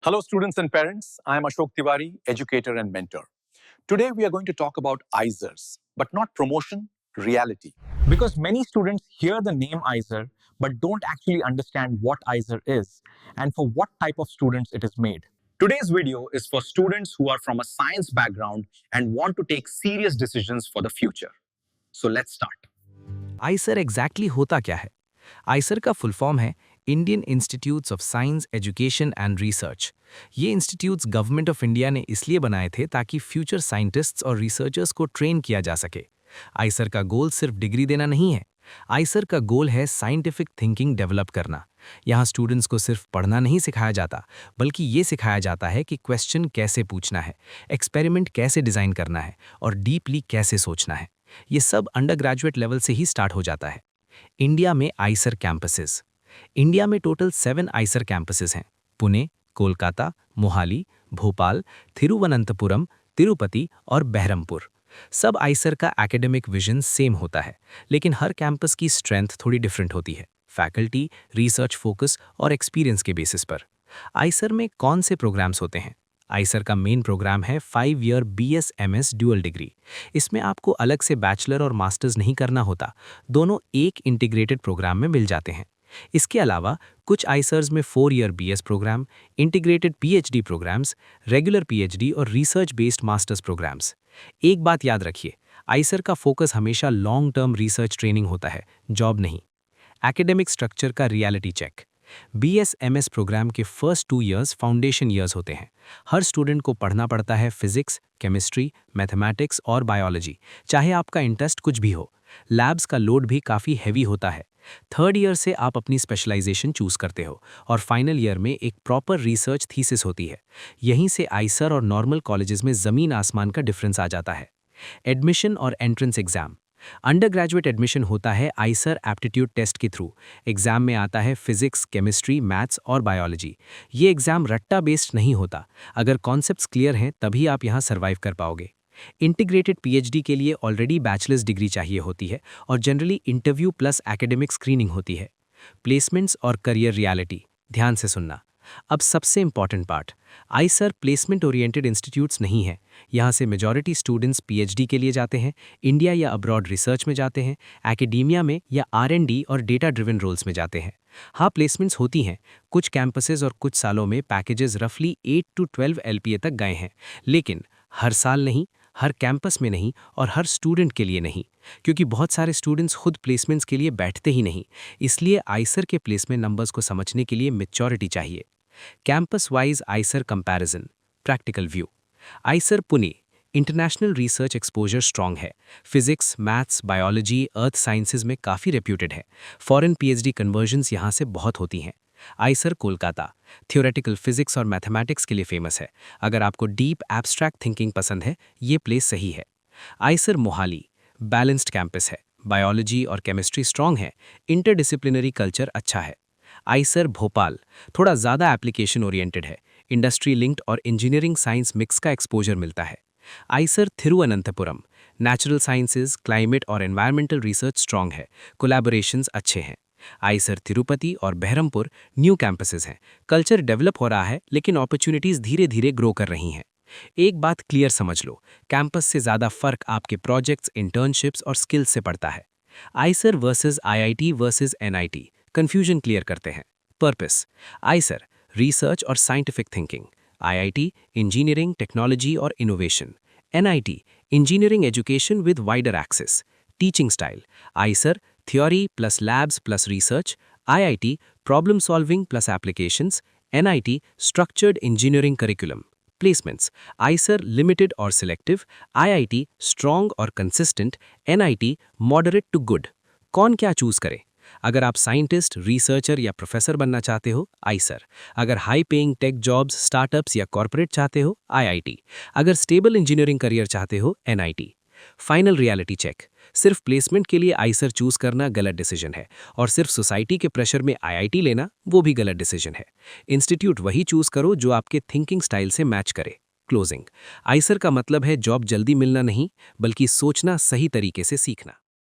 Hello, students and parents. I am Ashok Tiwari, educator and mentor. Today, we are going to talk about ISERs, but not promotion, reality. Because many students hear the name ISER, but don't actually understand what ISER is and for what type of students it is made. Today's video is for students who are from a science background and want to take serious decisions for the future. So let's start. Eicher exactly होता क्या है? Eicher का full form है Indian institutes of science education and research. ये institutes government of India ने इसलिए बनाए थे ताकि फ्यूचर साइंटिस्ट्स और रिसर्चर्स को ट्रेन किया जा सके। आइसर का गोल सिर्फ डिग्री देना नहीं है। आइसर का गोल है साइंटिफिक थिंकिंग डेवलप करना। यहाँ स्टूडेंट्स को सिर्फ पढ़ना नहीं सिखाया जाता, बल्कि ये सिखाया जाता है कि क्वेश्चन कैसे पूछना है, एक्सपेरिमेंट कैसे डिज़ाइन करना है और डीपली कैसे सोचना है। ये सब अंडर ग्रेजुएट लेवल से ही स्टार्ट हो जाता है। इंडिया में आइसर कैंपसेस। इंडिया में टोटल 7 आइसर कैंपसेस हैं। पुणे, कोलकाता, मोहाली, भोपाल, थिरुवनंतपुरम, तिरुपति और बहरमपुर। सब आइसर का एकेडमिक विजन सेम होता है, लेकिन हर कैंपस की स्ट्रेंथ थोड़ी डिफरेंट होती है, फैकल्टी, रिसर्च फोकस और एक्सपीरियंस के बेसिस पर। आइसर में कौन से प्रोग्राम्स होते हैं? आइसर का मेन प्रोग्राम है 5 ईयर BS-MS ड्यूअल डिग्री। इसमें आपको अलग से बैचलर और मास्टर्स नहीं करना होता, दोनों एक इंटीग्रेटेड प्रोग्राम में मिल जाते हैं। इसके अलावा कुछ आइसर्स में 4 year BS program, integrated PhD programs, regular PhD और रिसर्च बेस्ड मास्टर्स प्रोग्राम्स। एक बात याद रखिए, आइसर का फोकस हमेशा लॉन्ग टर्म रिसर्च ट्रेनिंग होता है, जॉब नहीं। एकेडमिक स्ट्रक्चर का रियलिटी चेक। BS-MS प्रोग्राम के फर्स्ट 2 ईयर्स फाउंडेशन ईयर्स होते हैं। हर स्टूडेंट को पढ़ना पड़ता है फिजिक्स, केमिस्ट्री, मैथमेटिक्स और बायोलॉजी, चाहे आपका इंटरेस्ट कुछ भी हो। लैब्स का लोड भी काफ़ी हैवी होता है। 3rd ईयर से आप अपनी स्पेशलाइजेशन चूज करते हो और फाइनल ईयर में एक प्रॉपर रिसर्च थीसिस होती है। यहीं से आइसर और नॉर्मल कॉलेजेस में ज़मीन आसमान का डिफरेंस आ जाता है। एडमिशन और entrance exam. Under graduate admission होता है आइसर एप्टीट्यूड टेस्ट के थ्रू। एग्जाम में आता है फिजिक्स, केमिस्ट्री, मैथ्स और बायोलॉजी। ये एग्जाम रट्टा बेस्ड नहीं होता। अगर कॉन्सेप्ट्स क्लियर हैं तभी आप यहाँ सर्वाइव कर पाओगे। इंटीग्रेटेड PhD के लिए ऑलरेडी बैचलर्स डिग्री चाहिए होती है और generally interview plus academic screening होती है। प्लेसमेंट्स और करियर रियलिटी, ध्यान से सुनना। अब सबसे important part, Eicher placement oriented institutes नहीं है। यहाँ से मेजॉरिटी स्टूडेंट्स PhD के लिए जाते हैं, इंडिया या अब्रॉड रिसर्च में जाते हैं, एकेडेमिया में या R&D और डेटा ड्रिवन रोल्स में जाते हैं। हाँ, प्लेसमेंट्स होती हैं। कुछ कैंपसेस और कुछ सालों में पैकेजेस रफली 8 to 12 LPA तक गए हैं, लेकिन हर साल नहीं, हर कैंपस में नहीं और हर स्टूडेंट के लिए नहीं, क्योंकि बहुत सारे स्टूडेंट्स खुद प्लेसमेंट्स के लिए बैठते ही नहीं। इसलिए आइसर के प्लेसमेंट नंबर्स को समझने के लिए मैच्योरिटी चाहिए। Campus wise IISER comparison, practical view. IISER Pune, international research exposure strong है। Physics, maths, biology, earth sciences में काफ़ी रेप्यूटेड है। फॉरेन PhD कन्वर्जन्स यहाँ से बहुत होती हैं। आइसर कोलकाता, थ्योरेटिकल फिजिक्स और मैथमेटिक्स के लिए फेमस है। अगर आपको डीप एब्स्ट्रैक्ट थिंकिंग पसंद है, ये प्लेस सही है। आइसर मोहाली, बैलेंस्ड कैंपस है। बायोलॉजी और केमिस्ट्री स्ट्रॉन्ग है, इंटरडिसिप्लिनरी कल्चर अच्छा है। आइसर भोपाल, थोड़ा ज़्यादा एप्लीकेशन ओरिएंटेड है, इंडस्ट्री लिंक्ड और इंजीनियरिंग साइंस मिक्स का एक्सपोजर मिलता है। Eicher Thiruvananthapuram, natural sciences, climate और एनवायरमेंटल रिसर्च स्ट्रॉन्ग है, कोलैबोरेशंस अच्छे हैं। आइसर तिरुपति और बहरमपुर न्यू कैंपसेस हैं, कल्चर डेवलप हो रहा है लेकिन अपॉर्चुनिटीज़ धीरे धीरे ग्रो कर रही हैं। एक बात क्लियर समझ लो, कैंपस से ज़्यादा फर्क आपके प्रोजेक्ट्स, इंटर्नशिप्स और स्किल्स से पड़ता है। IISER versus IIT versus NIT, confusion clear करते हैं। पर्पस, आइसर रिसर्च और scientific thinking, IIT engineering, technology और innovation, NIT engineering education with wider access. Teaching style, IISER theory plus labs plus research, IIT problem solving plus applications, NIT structured engineering curriculum. Placements, IISER limited और selective, IIT strong और consistent, NIT moderate to good. कौन क्या choose करे? अगर आप scientist, researcher या professor बनना चाहते हो, आइसर। अगर high paying tech jobs, startups या कॉर्पोरेट चाहते हो, IIT। अगर स्टेबल इंजीनियरिंग करियर चाहते हो, NIT। फाइनल रियलिटी चेक, सिर्फ प्लेसमेंट के लिए आइसर चूज करना गलत डिसीजन है और सिर्फ सोसाइटी के प्रेशर में IIT लेना वो भी गलत डिसीजन है। इंस्टीट्यूट वही चूज करो जो आपके थिंकिंग स्टाइल से मैच करे। क्लोजिंग, आइसर का मतलब है जॉब जल्दी मिलना नहीं, बल्कि सोचना सही तरीके से सीखना।